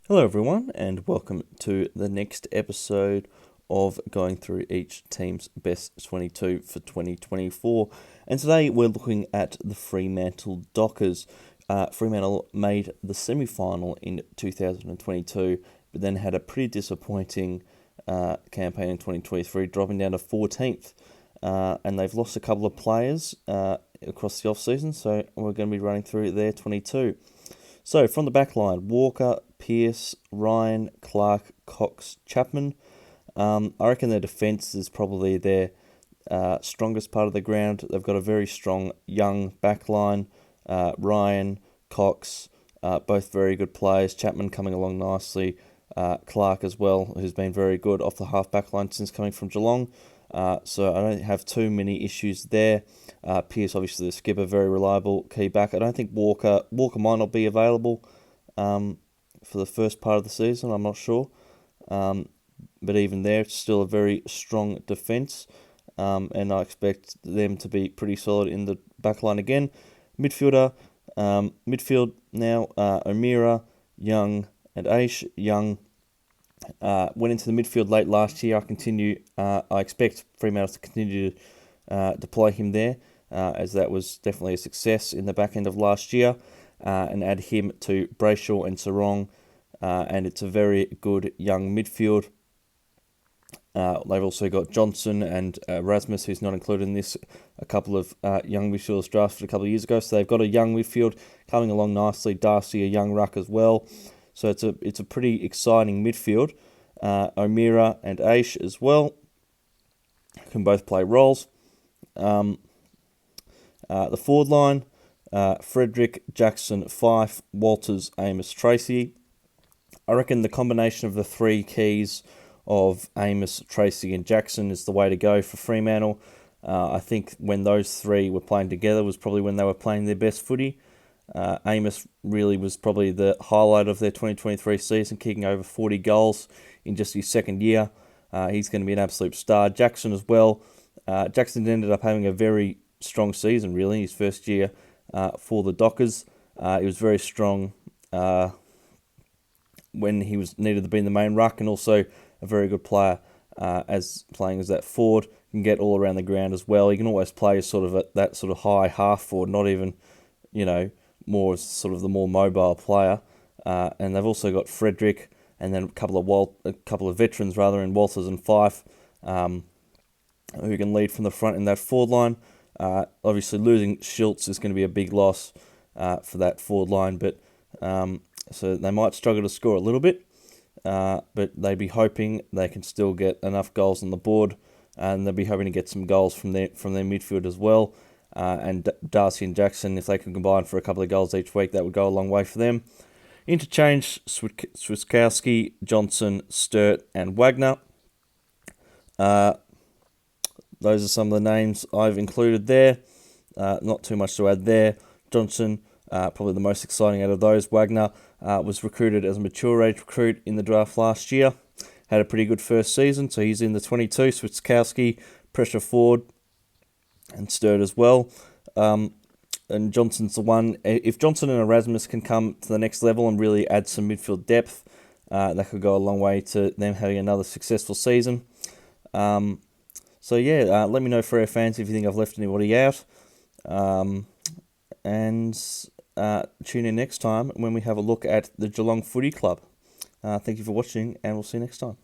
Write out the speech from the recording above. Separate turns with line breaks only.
Hello, everyone, and welcome to the next episode of going through each team's best 22 for 2024. And today we're looking at the Fremantle Dockers. Fremantle made the semi final in 2022, but then had a pretty disappointing campaign in 2023, dropping down to 14th. And they've lost a couple of players across the off-season, so we're going to be running through their 22. So, from the back line, Walker, Pearce, Ryan, Clark, Cox, Chapman. I reckon their defence is probably their strongest part of the ground. They've got a very strong young back line. Ryan, Cox, both very good players. Chapman coming along nicely. Clark as well, who's been very good off the half back line since coming from Geelong. So I don't have too many issues there. Pearce, obviously the skipper, very reliable key back. I don't think Walker might not be available for the first part of the season. I'm not sure, but even there, it's still a very strong defence, and I expect them to be pretty solid in the back line again. Midfield now, O'Meara, Young, and Aish. Young went into the midfield late last year. I expect Fremantle to continue to deploy him there, as that was definitely a success in the back end of last year, and add him to Brayshaw and Sarong, and it's a very good young midfield. They've also got Johnson and Rasmus, who's not included in this, a couple of young midfielders drafted a couple of years ago. So they've got a young midfield coming along nicely. Darcy, a young ruck as well. So it's a pretty exciting midfield. O'Meara and Aish as well can both play roles. The forward line, Frederick, Jackson, Fife, Walters, Amos, Tracy. I reckon the combination of the three keys of Amos, Tracy and Jackson is the way to go for Fremantle. I think when those three were playing together was probably when they were playing their best footy. Amos really was probably the highlight of their 2023 season, kicking over 40 goals in just his second year. He's going to be an absolute star. Jackson as well. Jackson ended up having a very strong season, really, his first year for the Dockers. He was very strong when he was needed to be in the main ruck, and also a very good player as playing as that forward. Can get all around the ground as well. He can always play as sort of that sort of high half forward, not even, more as sort of the more mobile player. And they've also got Frederick, and then a couple of veterans rather, in Walters and Fife, who can lead from the front in that forward line. Obviously, losing Schultz is going to be a big loss for that forward line, but so they might struggle to score a little bit, but they'd be hoping they can still get enough goals on the board, and they'll be hoping to get some goals from their midfield as well. And Darcy and Jackson, if they can combine for a couple of goals each week, that would go a long way for them. Interchange, Swiskowski, Johnson, Sturt and Wagner. Those are some of the names I've included there. Not too much to add there. Johnson, probably the most exciting out of those. Wagner was recruited as a mature age recruit in the draft last year. Had a pretty good first season, so he's in the 22. Swiskowski, pressure forward, and Sturt as well. And Johnson's the one. If Johnson and Erasmus can come to the next level and really add some midfield depth, that could go a long way to them having another successful season. So yeah, let me know, Freo fans, if you think I've left anybody out. And tune in next time when we have a look at the Geelong Footy Club. Thank you for watching, and we'll see you next time.